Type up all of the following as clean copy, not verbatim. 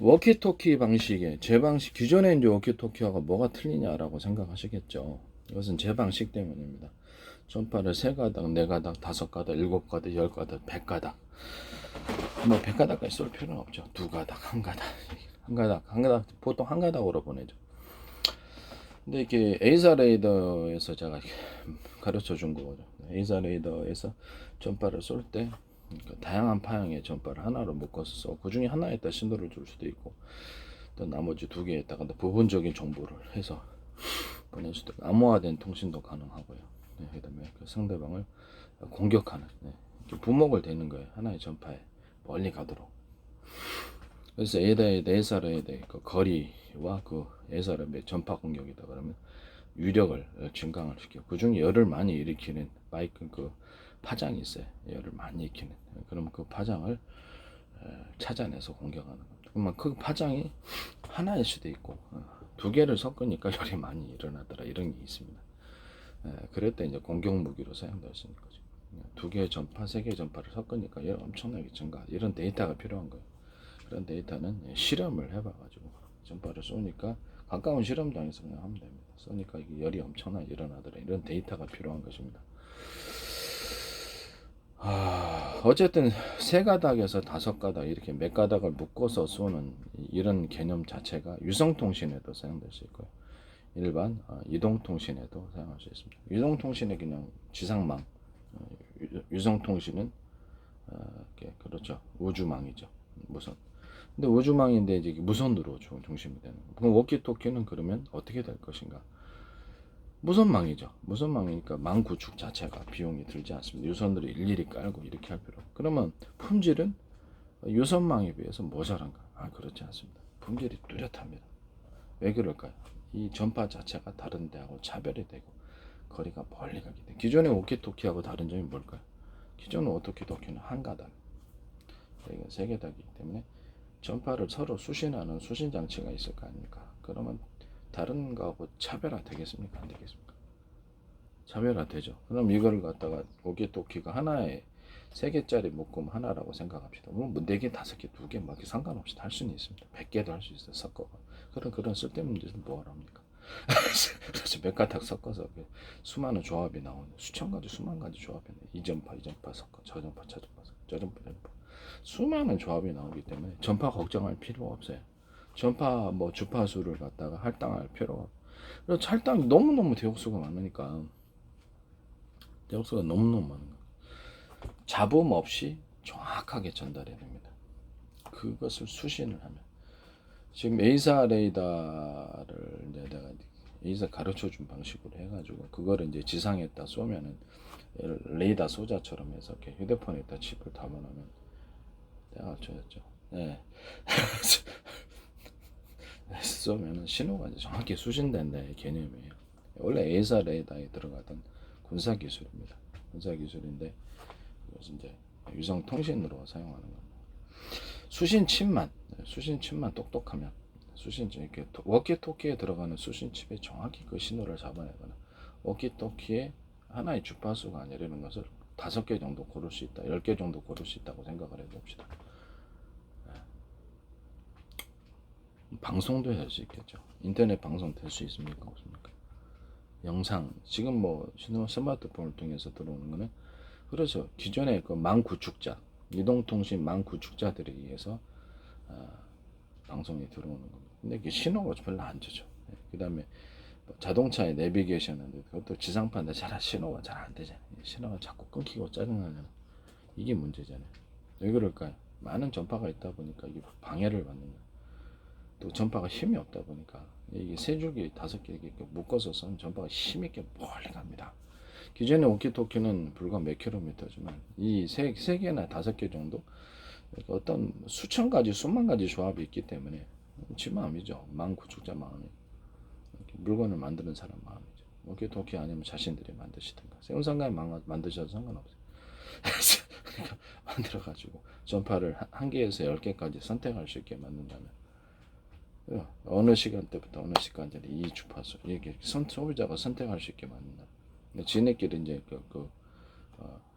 워키토키 방식에 제 방식 기존의 이제 워키토키하고 뭐가 틀리냐라고 생각하시겠죠. 이것은 제 방식 때문입니다. 전파를 3가닥, 4가닥, 5가닥, 7가닥, 10가닥, 100가닥. 뭐 100가닥까지 쏠 필요는 없죠. 2가닥, 1가닥, 1가닥 보통 1가닥으로 보내죠. 근데 이게 에이사 레이더에서 제가 이렇게 가르쳐 준 거거든요. 에이사 레이더에서 전파를 쏠때 그러니까 다양한 파형의 전파를 하나로 묶어서 그 중에 하나에다 신호를 줄 수도 있고 또 나머지 2개에다가 부분적인 정보를 해서 보낼 수도 있고 암호화된 통신도 가능하고요. 네, 그다음에 그 상대방을 공격하는 부목을 대는 거예요. 하나의 전파에 멀리 가도록. 그래서 에사르에 대해 그 거리와 그 에사르의 전파 공격이다 그러면 유력을 증강을 시켜. 그 중에 열을 많이 일으키는 마이크 그 파장이 있어요. 열을 많이 일으키는. 그러면 그 파장을 찾아내서 공격하는 겁니다. 그러면 그 파장이 하나일 수도 있고 2개를 섞으니까 열이 많이 일어나더라 이런 게 있습니다. 그럴 때 이제 공격 무기로 사용될 수 있는 거죠. 2개의 전파, 3개의 전파를 섞으니까 열 엄청나게 증가. 이런 데이터가 필요한 거예요. 그런 데이터는 실험을 해봐가지고 전파를 쏘니까 가까운 실험장에서 그냥 하면 됩니다. 쏘니까 이게 열이 엄청나게 일어나더라 이런 데이터가 필요한 것입니다. 어쨌든 3가닥에서 5가닥 이렇게 몇 가닥을 묶어서 쏘는 이런 개념 자체가 유성통신에도 사용될 수 있고요. 일반 이동통신에도 사용할 수 있습니다. 유성통신은 그냥 지상망, 유성통신은 그렇죠. 우주망이죠. 무선. 근데 우주망인데 이제 무선으로 중심이 되는 거예요. 그럼 워키토키는 그러면 어떻게 될 것인가? 무선망이죠. 무선망이니까 망 구축 자체가 비용이 들지 않습니다. 유선들을 일일이 깔고 이렇게 할 필요. 그러면 품질은 유선망에 비해서 모자란가? 그렇지 않습니다. 품질이 뚜렷합니다. 왜 그럴까요? 이 전파 자체가 다른 데하고 차별이 되고 거리가 멀리 가기 때문에. 기존의 워키토키하고 다른 점이 뭘까요? 기존의 워키토키는 한 가닥, 여기가 3가닥이기 때문에 전파를 서로 수신하는 수신 장치가 있을 거 아닙니까? 그러면 다른 거하고 차별화 되겠습니까? 안 되겠습니까? 차별화 되죠. 그럼 이거를 갖다가 오키토키가 하나에 3개짜리 묶음 하나라고 생각합시다. 뭐 4개, 5개, 2개 막 상관없이 할 수는 있습니다. 100개도 할 수 있어요. 섞어가. 그런 쓸데없는 짓은 뭐하러 합니까? 그래서 몇 가닥 섞어서 수많은 조합이 나오는 수천 가지 수만 가지 조합이 이 전파 이 전파 섞어 저 전파 저 전파 섞어 저 전파 저 전파 수많은 조합이 나오기 때문에 전파 걱정할 필요가 없어요. 전파 뭐 주파수를 갖다가 할당할 필요가 없어요. 그래서 할당이 너무너무 대역수가 많으니까 대역수가 너무너무 많은 거예요. 잡음 없이 정확하게 전달해야 됩니다. 그것을 수신을 하면 지금 에이사 레이더를 내가 에이사 가르쳐 준 방식으로 해가지고 그거를 이제 지상에다 쏘면은 레이더 소자처럼 해서 이렇게 휴대폰에다 칩을 담아놓으면 내가 저였죠. 네. 쏘면은 신호가 이제 정확히 수신된다의 개념이에요. 원래 에이사 레이더에 들어가던 군사 기술입니다. 군사 기술인데 이것은 이제 유성 통신으로 사용하는 겁니다. 수신칩만 똑똑하면 이렇게 워키토키에 들어가는 수신칩에 정확히 그 신호를 잡아내거나 워키토키에 하나의 주파수가 아니라 이런 것을 5개 정도 고를 수 있다, 10개 정도 고를 수 있다고 생각을 해봅시다. 방송도 할 수 있겠죠. 인터넷 방송 될 수 있습니까? 없습니까? 영상 지금 뭐 스마트폰을 통해서 들어오는 거는 그렇죠. 기존의 그 망 구축자, 이동통신 망 구축자들에 의해서 방송이 들어오는 겁니다. 근데 이게 신호가 별로 안 좋죠. 그 다음에 자동차의 내비게이션인데 그것도 지상파인데 신호가 잘 안 되잖아요. 신호가 자꾸 끊기고 짜증나잖아요. 이게 문제잖아요. 왜 그럴까요? 많은 전파가 있다 보니까 이게 방해를 받는 거예요. 또 전파가 힘이 없다 보니까 이게 3줄기 5개 이렇게 묶어서 쏜 전파가 힘있게 멀리 갑니다. 기존의 오키토키는 불과 몇 킬로미터지만 이 3개나 5개 정도 어떤 수천 가지 수만 가지 조합이 있기 때문에 지 마음이죠. 마음 구축자 마음이 물건을 만드는 사람 마음이죠. 오키토키 아니면 자신들이 만드시든가 세운상가에 만드셔도 상관없어요. 그러니까 만들어가지고 전파를 한 개에서 10개까지 선택할 수 있게 만든다면 어느 시간대부터 어느 시간까지 이 주파수 이렇게 소비자가 선택할 수 있게 만든다. 지네끼리 이제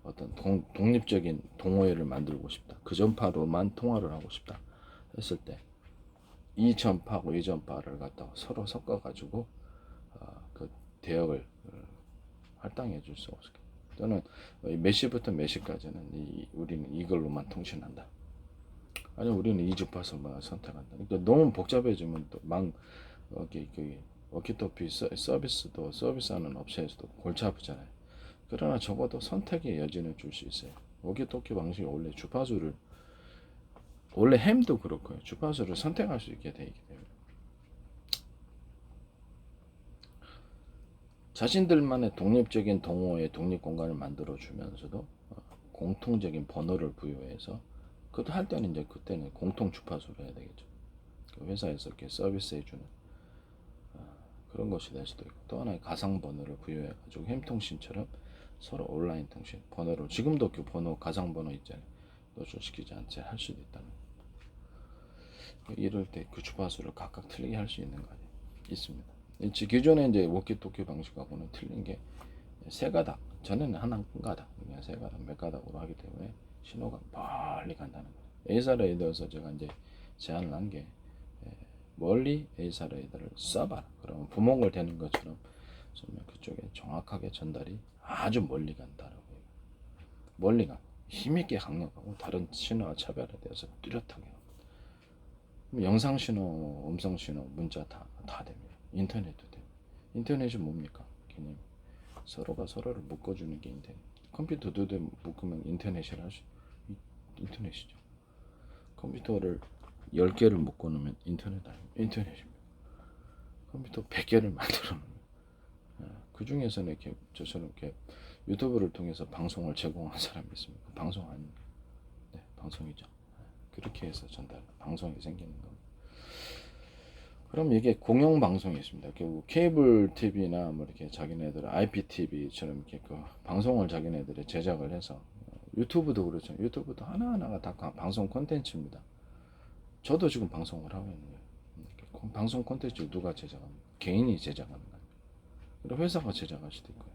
어떤 독립적인 동호회를 만들고 싶다. 그 전파로만 통화를 하고 싶다 했을 때 이 전파하고 이 전파를 갖다가 서로 섞어가지고 그 대역을 할당해 줄 수 없게. 또는 몇 시부터 몇 시까지는 우리는 이걸로만 통신한다. 아니 우리는 이 주파수만 선택한다. 그러니까 너무 복잡해지면 또망 워키토키 서비스도 서비스하는 업체에서도 골치 아프잖아요. 그러나 적어도 선택의 여지는 줄 수 있어요. 워키토키 방식이 원래 햄도 그렇고요. 주파수를 선택할 수 있게 되어 있기 때문에 자신들만의 독립적인 동호회 독립 공간을 만들어 주면서도 공통적인 번호를 부여해서 그것도 할 때는 이제 그때는 공통 주파수로 해야 되겠죠. 그 회사에서 이렇게 서비스해 주는 그런 것이 될 수도 있고, 또 하나의 가상 번호를 부여해 가지고 햄통신처럼 서로 온라인 통신 번호를 지금도 그 번호 가상 번호 있잖아요. 노출시키지 않지 할 수도 있다는 거. 이럴 때 그 주파수를 각각 틀리게 할 수 있는 거 아니에요. 있습니다. 기존에 이제 워키토키 방식하고는 틀린 게 세 가닥, 전에는 한 가닥, 그냥 세 가닥, 몇 가닥으로 하기 때문에 신호가 멀리 간다는 거예요. A사 레이더에서 제가 이제 제안을 한 게 멀리 A사 레이더를 쏴봐라. 그러면 구멍을 대는 것처럼 그쪽에 정확하게 전달이 아주 멀리 간다라고 해요. 멀리 가, 힘있게 강력하고 다른 신호와 차별화되어서 뚜렷하게. 영상 신호, 음성 신호, 문자 다 됩니다. 인터넷도 돼요. 인터넷이 뭡니까? 개념. 서로가 서로를 묶어주는 게 인터넷. 컴퓨터 2대 묶으면 인터넷이라 인터넷이죠. 컴퓨터를 10개를 묶어 놓으면 인터넷 아니에요. 인터넷입니다. 컴퓨터 100개를 만들어 놓으면 그 중에서는 이렇게 저처럼 이렇게 유튜브를 통해서 방송을 제공한 사람이 있습니다. 방송 아닙니다. 네, 방송이죠. 그렇게 해서 방송이 생기는 겁니다. 그럼 이게 공영 방송이 있습니다. 결국 케이블 TV나 뭐 이렇게 자기네들 IPTV처럼 이렇게 그 방송을 자기네들이 제작을 해서 유튜브도 그렇죠. 유튜브도 하나하나가 다 방송 콘텐츠입니다. 저도 지금 방송을 하고 있는 거예요. 방송 콘텐츠 누가 제작합니까? 개인이 제작하는 거예요. 그리고 회사가 제작할 수도 있고요.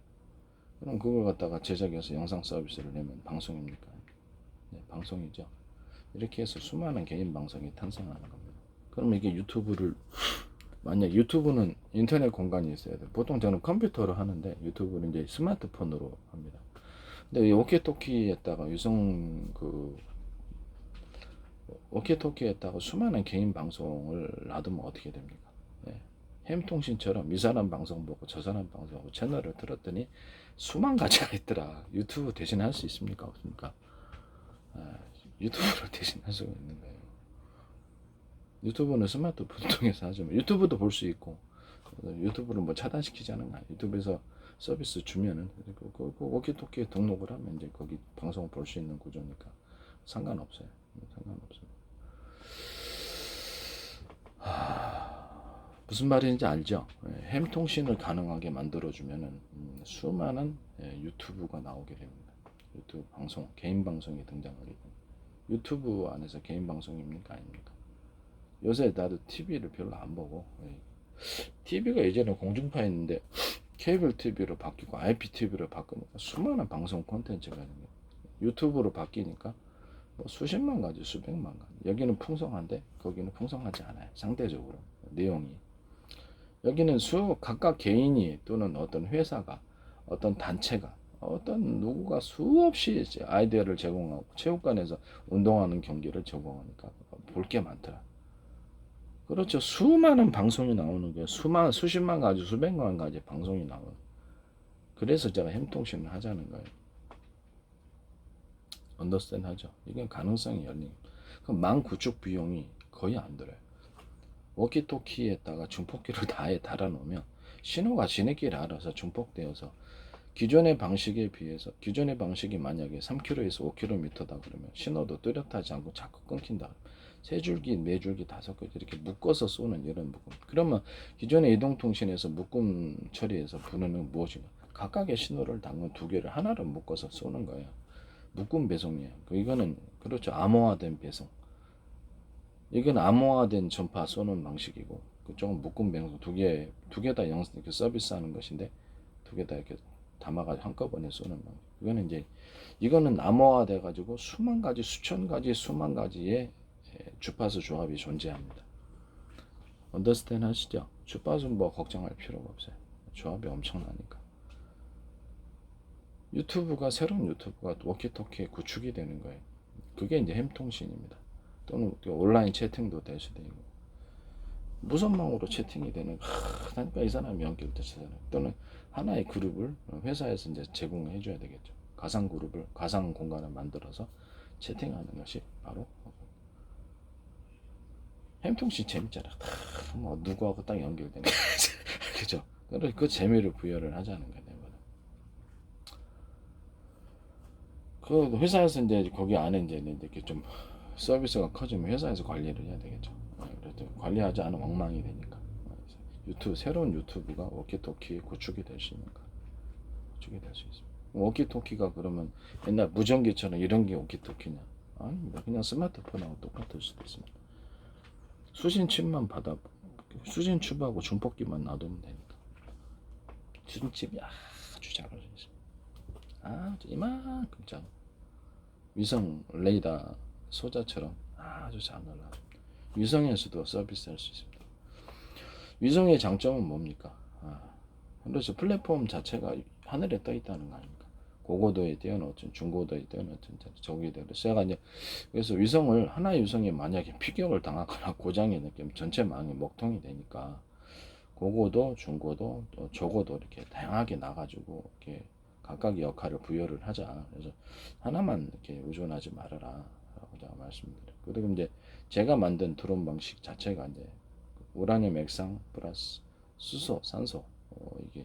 그럼 그걸 갖다가 제작해서 영상 서비스를 내면 방송입니까? 네, 방송이죠. 이렇게 해서 수많은 개인 방송이 탄생하는 겁니다. 그럼 이게 만약 유튜브는 인터넷 공간이 있어야 돼요. 보통 저는 컴퓨터로 하는데 유튜브는 이제 스마트폰으로 합니다. 근데 이 워키토키에다가 워키토키에다가 수많은 개인 방송을 놔두면 어떻게 됩니까? 네. 햄통신처럼 이 사람 방송 보고 저 사람 방송 보고 채널을 틀었더니 수만 가지가 있더라. 유튜브 대신 할 수 있습니까? 없습니까? 유튜브로 대신 할 수가 있는 거예요. 유튜브는 스마트폰 통해서 하지만 유튜브도 볼 수 있고 유튜브를 뭐 차단시키지 않은 거야. 유튜브에서 서비스 주면은 그 워키토키에 등록을 하면 이제 거기 방송을 볼 수 있는 구조니까 상관없어요. 무슨 말인지 알죠? 햄 통신을 가능하게 만들어주면은 수많은 유튜브가 나오게 됩니다. 유튜브 방송, 개인 방송이 등장하게 됩니다. 유튜브 안에서 개인 방송입니까? 아닙니까? 요새 나도 TV를 별로 안 보고 TV가 예전에 공중파였는데 케이블 TV로 바뀌고 IPTV로 바꾸니까 수많은 방송 콘텐츠가 있는 거예요. 유튜브로 바뀌니까 뭐 수십만 가지, 수백만 가지. 여기는 풍성한데 거기는 풍성하지 않아요. 상대적으로 내용이. 여기는 각각 개인이 또는 어떤 회사가 어떤 단체가 어떤 누구가 수없이 아이디어를 제공하고 체육관에서 운동하는 경기를 제공하니까 볼 게 많더라. 그렇죠. 수많은 방송이 나오는 거예요. 수십만 가지, 수백만 가지 방송이 나와요. 그래서 제가 햄통신을 하자는 거예요. 언더스탠 하죠. 이건 가능성이 열린. 그럼 망 구축 비용이 거의 안 들어요. 워키토키에다가 중폭기를 다에 달아놓으면 신호가 지네끼리 알아서 중폭되어서 기존의 방식에 비해서 기존의 방식이 만약에 3km에서 5km다 그러면 신호도 뚜렷하지 않고 자꾸 끊긴다. 세 줄기, 네 줄기, 다섯 개 이렇게 묶어서 쏘는 이런 묶음. 그러면 기존의 이동통신에서 묶음 처리해서 부르는 무엇인가? 각각의 신호를 담은 두 개를 하나로 묶어서 쏘는 거예요. 묶음 배송이에요. 이거는 그렇죠. 암호화된 배송. 이건 암호화된 전파 쏘는 방식이고 그쪽은 묶음 배송 두 개 다 이렇게 서비스하는 것인데 두 개 다 이렇게 담아가지고 한꺼번에 쏘는 방식. 이거는 암호화돼 가지고 수만 가지, 수천 가지, 수만 가지의 주파수 조합이 존재합니다. 언더스탠 하시죠? 주파수 뭐 걱정할 필요가 없어요. 조합이 엄청나니까. 유튜브가 새로운 유튜브가 워키토키에 구축이 되는 거예요. 그게 이제 햄통신입니다. 또는 온라인 채팅도 될 수도 있고 무선망으로 채팅이 되는 그러니까 이 사람이 연결되잖아요. 또는 하나의 그룹을 회사에서 이제 제공해 줘야 되겠죠. 가상 그룹을 가상 공간을 만들어서 채팅하는 것이 바로 햄통신 재밌잖아. 뭐 누구하고 딱 연결되는 그죠? 그래서 그 재미를 부여를 하자는 거예요. 그 회사에서 이제 거기 안에 이제 이렇게 좀 서비스가 커지면 회사에서 관리를 해야 되겠죠. 그래도 관리하지 않으면 엉망이 되니까. 유튜브 새로운 유튜브가 워키토키에 구축이 될 수 있는가? 구축이 될 수 있습니다. 워키토키가 그러면 옛날 무전기처럼 이런 게 워키토키냐? 아닙니다. 그냥 스마트폰하고 똑같을 수도 있습니다. 수신 칩만 받아 수신 칩하고 중폭기만 놔두면 되니까. 수신 칩이 아주 작아져 있습니다. 아주 이만큼 작아. 위성 레이더 소자처럼 아주 작은 위성에서도 서비스할 수 있습니다. 위성의 장점은 뭡니까? 그래서 플랫폼 자체가 하늘에 떠 있다는 거 아닙니까? 고고도에 뛰어놓든 중고도에 뛰어놓든 저기대로 제가 이제 그래서 위성을 하나의 위성이 만약에 피격을 당하거나 고장이 느끼면 전체 망이 먹통이 되니까 고고도, 중고도, 저고도 이렇게 다양하게 나가지고 이렇게 각각의 역할을 부여를 하자. 그래서 하나만 이렇게 의존하지 말아라라고 제가 말씀드려요. 그리고 이제 제가 만든 드론 방식 자체가 이제 우라늄 액상 플러스 수소, 산소 이게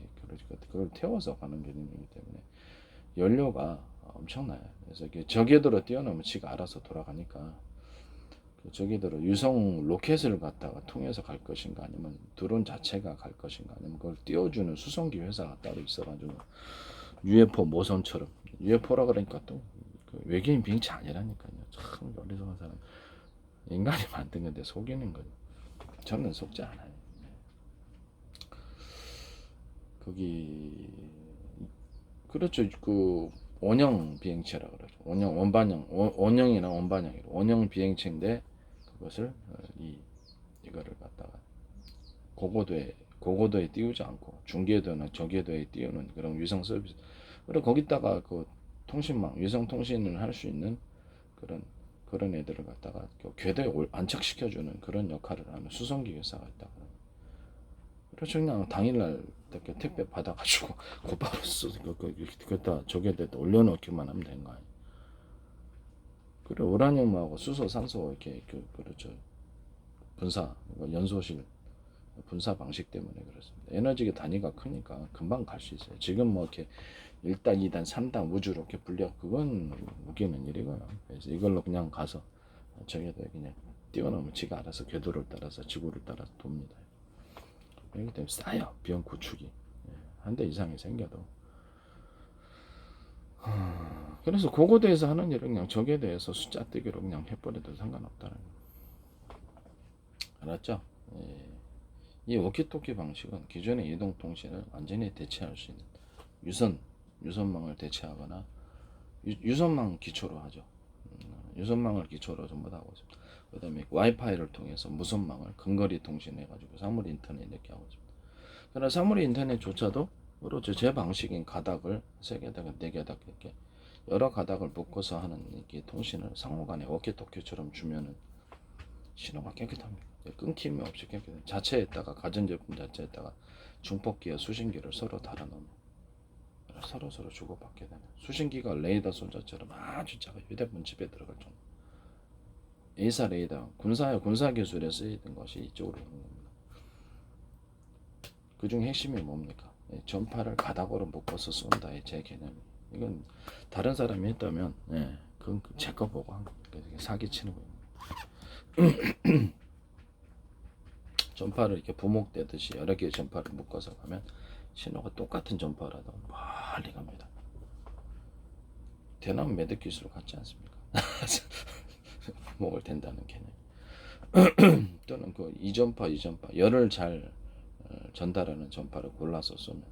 그걸 태워서 가는 개념이기 때문에 연료가 엄청나요. 그래서 이게 저궤도로 뛰어넘으면 지가 알아서 돌아가니까 그 저궤도로 유성 로켓을 갖다가 통해서 갈 것인가 아니면 드론 자체가 갈 것인가 아니면 그걸 띄워주는 수송기 회사가 따로 있어가지고 UFO 모선처럼 UFO라 그러니까 또그 외계인 비행체 아니라니까요. 참 어리석은 사람 인간이 만든 건데 속이는 거죠. 저는 속지 않아요. 거기 그렇죠. 그 원형 비행체라 그러죠. 원형 원반형 원형이나 원반형이로 원형 비행체인데 그것을 이거를 갖다가 고고도에 띄우지 않고 중궤도나 저궤도에 띄우는 그런 위성 서비스. 그리고 거기다가 그 통신망 위성 통신을 할 수 있는 그런 애들을 갖다가 궤도에 안착시켜주는 그런 역할을 하는 수송기 회사가 있다. 그래서 그냥 당일날 이렇게 택배 받아가지고 곧바로 그다 저기에다 올려놓기만 하면 되는 거 아니에요. 그리고 우라늄하고 수소, 산소 이렇게 그렇죠. 분사 연소실 분사 방식 때문에 그렇습니다. 에너지 단위가 크니까 금방 갈 수 있어요. 지금 뭐 이렇게 1단, 2단, 3단 우주로 이렇게 분력 그건 웃기는 일이고요. 그래서 이걸로 그냥 가서 저기에다 그냥 띄워놓으면 지가 알아서 궤도를 따라서 지구를 따라서 돕니다. 그렇기 때문에 싸요. 비용 구축이. 한 대 이상이 생겨도. 그래서 고고도에서 하는 일은 그냥 저궤도에서 숫자 뜨기로 그냥 해버려도 상관없다는 거. 알았죠? 이 워키토키 방식은 기존의 이동통신을 완전히 대체할 수 있는 유선망을 대체하거나 유선망 기초로 하죠. 유선망을 기초로 전부 다 하고 있습니다. 그 다음에 와이파이를 통해서 무선망을 근거리 통신해가지고 사물 인터넷 이렇게 하고 있습니다. 그러나 사물 인터넷조차도 그렇죠. 제 방식인 가닥을 3개에다가 4개에다가 이렇게 여러 가닥을 묶어서 하는 이렇게 통신을 상호간에 워키토키처럼 주면은 신호가 깨끗합니다. 끊김이 없이 깨끗해요. 자체에다가 가전제품 자체에다가 중폭기와 수신기를 서로 달아놓으면 서로 주고받게 되는 수신기가 레이더 손자처럼 아주 작아요. 휴대폰 집에 들어갈 정도. A사 레이더 군사 기술에 쓰이던 것이 이쪽으로 오는 겁니다. 그중 핵심이 뭡니까? 전파를 가닥으로 묶어서 쏜다의 제 개념이. 이건 다른 사람이 했다면 그건 제 거 보고 한 사기치는 거예요. 전파를 이렇게 부목되듯이 여러 개의 전파를 묶어서 가면 신호가 똑같은 전파라도 멀리 갑니다. 대나무 매듭 기술 같지 않습니까? 목을 댄다는 개념. 또는 그 이전파 열을 잘 전달하는 전파를 골라서 쏘면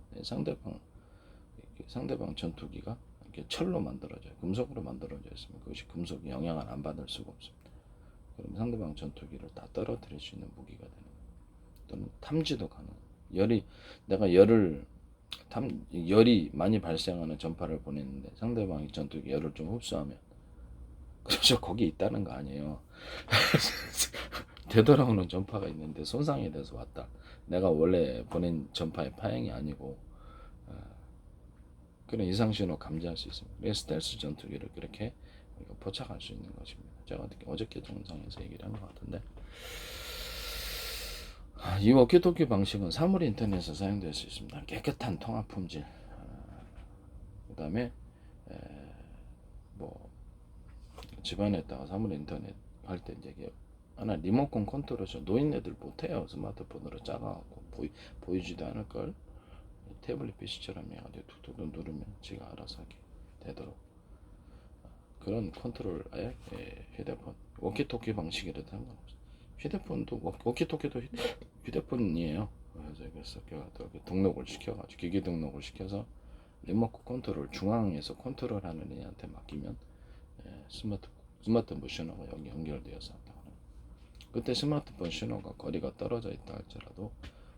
상대방 전투기가 이렇게 철로 만들어져요. 금속으로 만들어져 있으면 그것이 금속이 영향을 안 받을 수가 없습니다. 그럼 상대방 전투기를 다 떨어뜨릴 수 있는 무기가 되는 거예요. 또는 탐지도 가능. 내가 열이 많이 발생하는 전파를 보냈는데 상대방이 전투기 열을 좀 흡수하면 그렇죠. 거기 있다는 거 아니에요. 되돌아오는 전파가 있는데 손상이 돼서 왔다. 내가 원래 보낸 전파의 파행이 아니고 그런 이상 신호 감지할 수 있습니다. 그래서 스텔스 전투기를 그렇게 포착할 수 있는 것입니다. 제가 어저께 동영상에서 얘기를 한 것 같은데 이 워키토키 방식은 사물 인터넷에 사용될 수 있습니다. 깨끗한 통합 품질, 그 다음에 뭐 집안에다가 사물 인터넷 할 때 이제 하나 리모컨 컨트롤에서 노인네들 못해요. 스마트폰으로 작아갖고 보이지도 않을 걸 태블릿 PC처럼 해가지고 툭툭 누르면 지가 알아서 하게 되도록 그런 컨트롤에 휴대폰 워키토키 방식이라도 상관없어요. 휴대폰도 워키토키도 휴대폰이에요. 그래서 등록을 시켜가지고 기기 등록을 시켜서 리모컨 컨트롤 중앙에서 컨트롤하는 애한테 맡기면 스마트폰 신호가 여기 연결되어서 한다. 그때 스마트폰 신호가 거리가 떨어져 있다 할지라도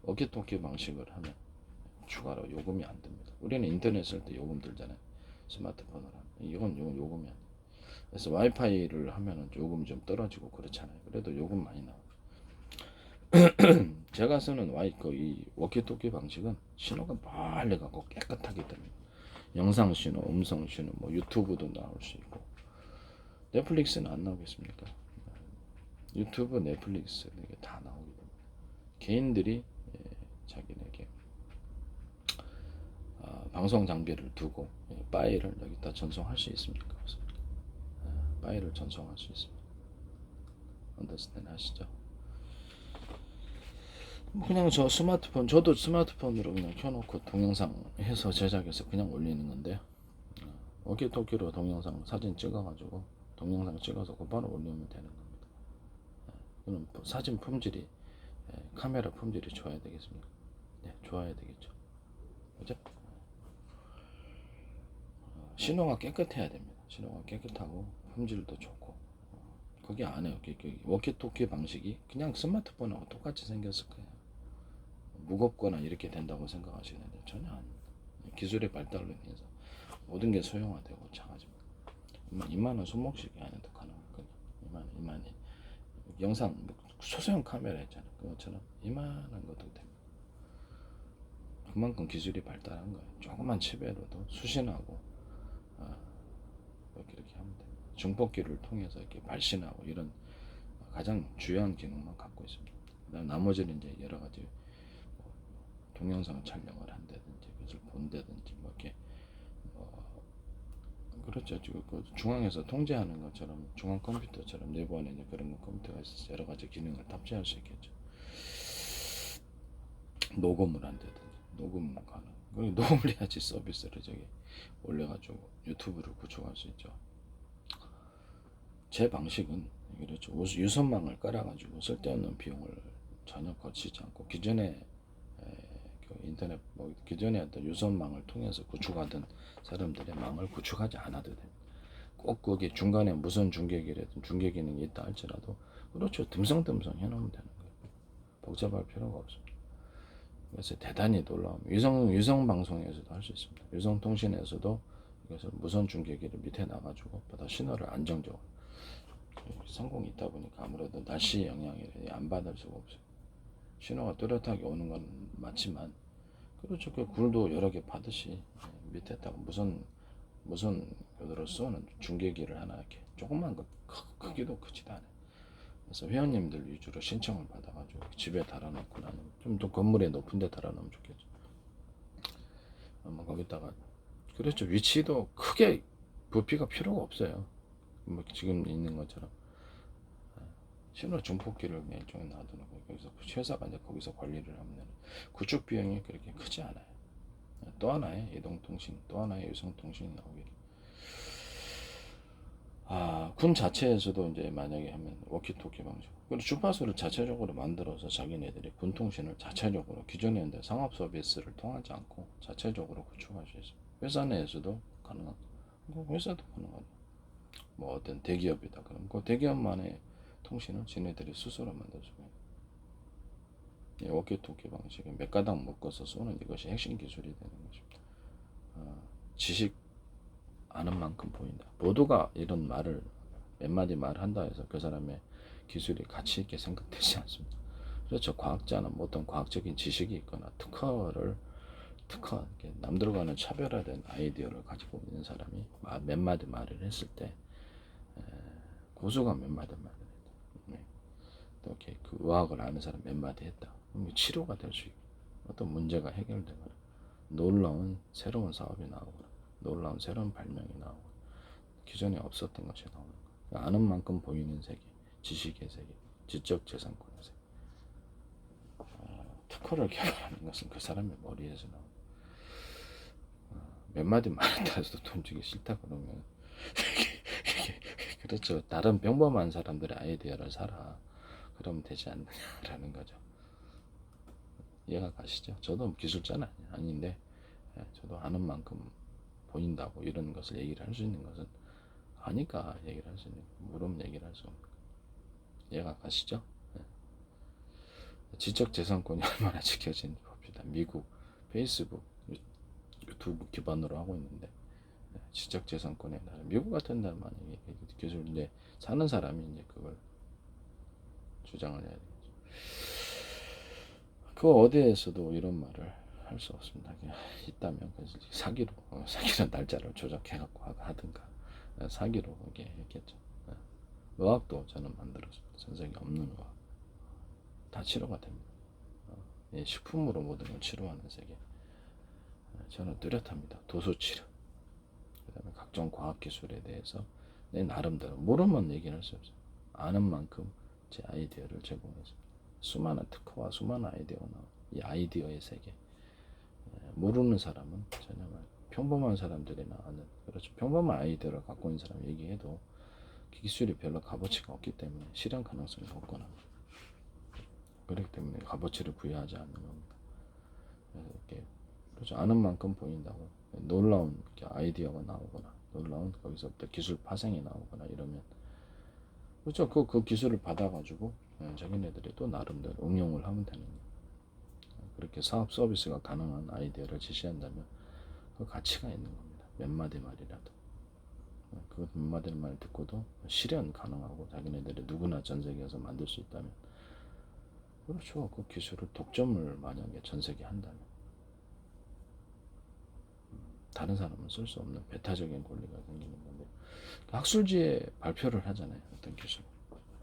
워키토키 방식을 하면 추가로 요금이 안 듭니다. 우리는 인터넷 쓸 때 요금 들잖아요. 스마트폰을 하면 이건 요금이 안 돼. 그래서 와이파이를 하면은 요금 좀 떨어지고 그렇잖아요. 그래도 요금 많이 나와요. 제가 쓰는 이 워키토키 방식은 신호가 멀리 가고 깨끗하기 때문에 영상 신호, 음성 신호, 뭐 유튜브도 나올 수 있고 넷플릭스는 안 나오겠습니까? 유튜브, 넷플릭스 이게 다 나오기 때문에 개인들이 자기네게 방송 장비를 두고 파일을 여기다 전송할 수 있습니까? 파일을 전송할 수 있습니다. 언더스탠드 하시죠? 그냥 저도 스마트폰으로 그냥 켜놓고 동영상 해서 제작해서 그냥 올리는 건데요. 워키토키로 동영상 사진 찍어가지고 동영상 찍어서 곧바로 올리면 되는 겁니다. 그럼 사진 품질이 카메라 품질이 좋아야 되겠습니까? 네, 좋아야 되겠죠. 그죠? 신호가 깨끗해야 됩니다. 신호가 깨끗하고 품질도 좋고 거기 안 해요. 워키토키 방식이 그냥 스마트폰하고 똑같이 생겼을 거예요. 무겁거나 이렇게 된다고 생각하시는데 전혀 아닙니다. 기술의 발달로 인해서 모든 게 소형화되고 작아집니다. 이만한 손목시계 안에도 가능하거든요. 이만한 영상 소소형 카메라 있잖아요. 그것처럼 이만한 것도 됩니다. 그만큼 기술이 발달한 거예요. 조그만 칩에로도 수신하고 이렇게 하면 됩니다. 중폭기를 통해서 이렇게 발신하고 이런 가장 주요한 기능만 갖고 있습니다. 그다음 나머지는 이제 여러 가지 동영상 촬영을 한다든지 그것을 본다든지 뭐 이렇게 그렇죠. 지금 그 중앙에서 통제하는 것처럼 중앙 컴퓨터처럼 내부 안에 이제 그런 컴퓨터가 있어서 여러 가지 기능을 탑재할 수 있겠죠. 녹음을 한다든지 녹음 가능. 녹음을 해야지 서비스를 올려가지고 유튜브를 구축할 수 있죠. 제 방식은 그렇죠. 유선망을 깔아가지고 쓸데없는 비용을 전혀 거치지 않고 기존에 인터넷 기존에 어떤 유선망을 통해서 구축하던 사람들의 망을 구축하지 않아도 됩니다. 꼭 거기 중간에 무선 중계기라든 중계 기능이 있다 할지라도 그렇죠. 듬성듬성 해놓으면 되는 거예요. 복잡할 필요가 없습니다. 그래서 대단히 놀라운 유성 방송에서도 할 수 있습니다. 유성 통신에서도 그래서 무선 중계기를 밑에 놔가지고 보다 신호를 안정적으로 성공이 있다 보니까 아무래도 날씨 영향을 안 받을 수가 없어요. 신호가 뚜렷하게 오는 건 맞지만 그렇죠. 그 굴도 여러 개 받듯이 밑에다가 무선 그대로 쏘는 중계기를 하나 이렇게 조그만 거 크기도 크지도 않아요. 그래서 회원님들 위주로 신청을 받아가지고 집에 달아놓고 나는 좀 더 건물에 높은 데 달아놓으면 좋겠죠. 아마 거기다가 그렇죠. 위치도 크게 부피가 필요가 없어요. 뭐 지금 있는 것처럼 신호 중폭기를 그냥 이쪽에 놔두고 거기서 회사가 이제 거기서 관리를 하면 구축 비용이 그렇게 크지 않아요. 또 하나의 이동통신, 또 하나의 유성통신이 나오기를. 군 자체에서도 이제 만약에 하면 워키토키 방식. 그리고 주파수를 자체적으로 만들어서 자기네들이 군 통신을 자체적으로 기존에 있는 상업 서비스를 통하지 않고 자체적으로 구축할 수 있어요. 회사 내에서도 가능하고, 회사도 가능하고, 뭐 어떤 대기업이다 그럼 그 대기업만의 통신을 지네들이 스스로 만들어주고 예, 워키토키 방식에 몇 가닥 묶어서 쏘는 이것이 핵심 기술이 되는 것입니다. 지식 아는 만큼 보인다. 모두가 이런 말을 몇 마디 말을 한다 해서 그 사람의 기술이 가치 있게 생각되지 않습니다. 그렇죠. 과학자는 어떤 과학적인 지식이 있거나 특허 남들과는 차별화된 아이디어를 가지고 있는 사람이 몇 마디 말을 했을 때 고수가 몇 마디 말을 했다. 네. 또 이렇게 그 의학을 아는 사람 몇 마디 했다. 그럼 치료가 될 수 있고 어떤 문제가 해결되거나 놀라운 새로운 사업이 나오거나 놀라운 새로운 발명이 나오거나 기존에 없었던 것이 나오는 거. 그러니까 아는 만큼 보이는 세계, 지식의 세계, 지적재산권의 세계. 특허를 개발하는 것은 그 사람의 머리에서 나오는 몇 마디 말한다 해서 돈 주기 싫다 그러면 그렇죠. 다른 평범한 사람들의 아이디어를 사라. 그러면 되지 않느냐라는 거죠. 이해가 가시죠? 저도 기술자는 아닌데 저도 아는 만큼 보인다고 이런 것을 얘기를 할 수 있는 것은 아니까 얘기를 할 수 있는 물으면 얘기를 할 수 없는 거예요. 이해가 가시죠? 지적재산권이 얼마나 지켜지는지 봅시다. 미국, 페이스북, 유튜브 기반으로 하고 있는데 지적재산권에 나라 미국 같은 데는 만약에 기술 이제 사는 사람이 이제 그걸 주장을 해야 되겠죠. 그 어디에서도 이런 말을 할 수 없습니다. 그냥 있다면 사기로 사기는 날짜를 조작해 갖고 하든가 사기로 이게 했겠죠. 의학도 저는 만들었습니다. 전 세계 없는 의학 다 치료가 됩니다. 식품으로 모든 걸 치료하는 세계 저는 뚜렷합니다. 도수치료 그다음에 각종 과학기술에 대해서 내 나름대로 모르면 얘기를 할 수 없어요. 아는 만큼 제 아이디어를 제공해서 수많은 특허와 수많은 아이디어가 나와 이 아이디어의 세계 모르는 사람은 전혀 평범한 사람들이나 아는 그렇죠. 평범한 아이디어를 갖고 있는 사람 얘기해도 기술이 별로 값어치가 없기 때문에 실현 가능성이 없거나 그렇기 때문에 값어치를 부여하지 않는 겁니다. 그래서 이렇게 그렇죠. 아는 만큼 보인다고 놀라운 아이디어가 나오거나 놀라운 거기서부터 기술 파생이 나오거나 이러면 그렇죠. 그 기술을 받아가지고 자기네들이 또 나름대로 응용을 하면 되는 거예요. 그렇게 사업 서비스가 가능한 아이디어를 제시한다면 그 가치가 있는 겁니다. 몇 마디 말이라도 그 몇 마디 말 듣고도 실현 가능하고 자기네들이 누구나 전 세계에서 만들 수 있다면 그렇죠. 그 기술을 독점을 만약에 전 세계에 한다면 다른 사람은 쓸 수 없는 배타적인 권리가 생기는 건데 학술지에 발표를 하잖아요. 어떤 기술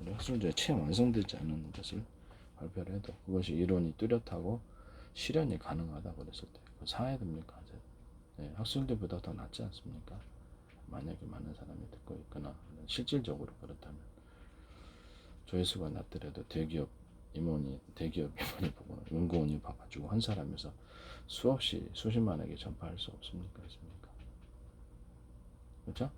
우리 학술지에 채 완성되지 않은 것을 발표를 해도 그것이 이론이 뚜렷하고 실현이 가능하다 그랬을 때 그거 사야 됩니까? 네, 학술지보다 더 낫지 않습니까? 만약에 많은 사람이 듣고 있거나 실질적으로 그렇다면 조회수가 낮더라도 대기업 임원이 보거나 연구원이 봐가지고 한 사람에서 수없이 수십만에게 전파할 수 없습니까? 그렇죠?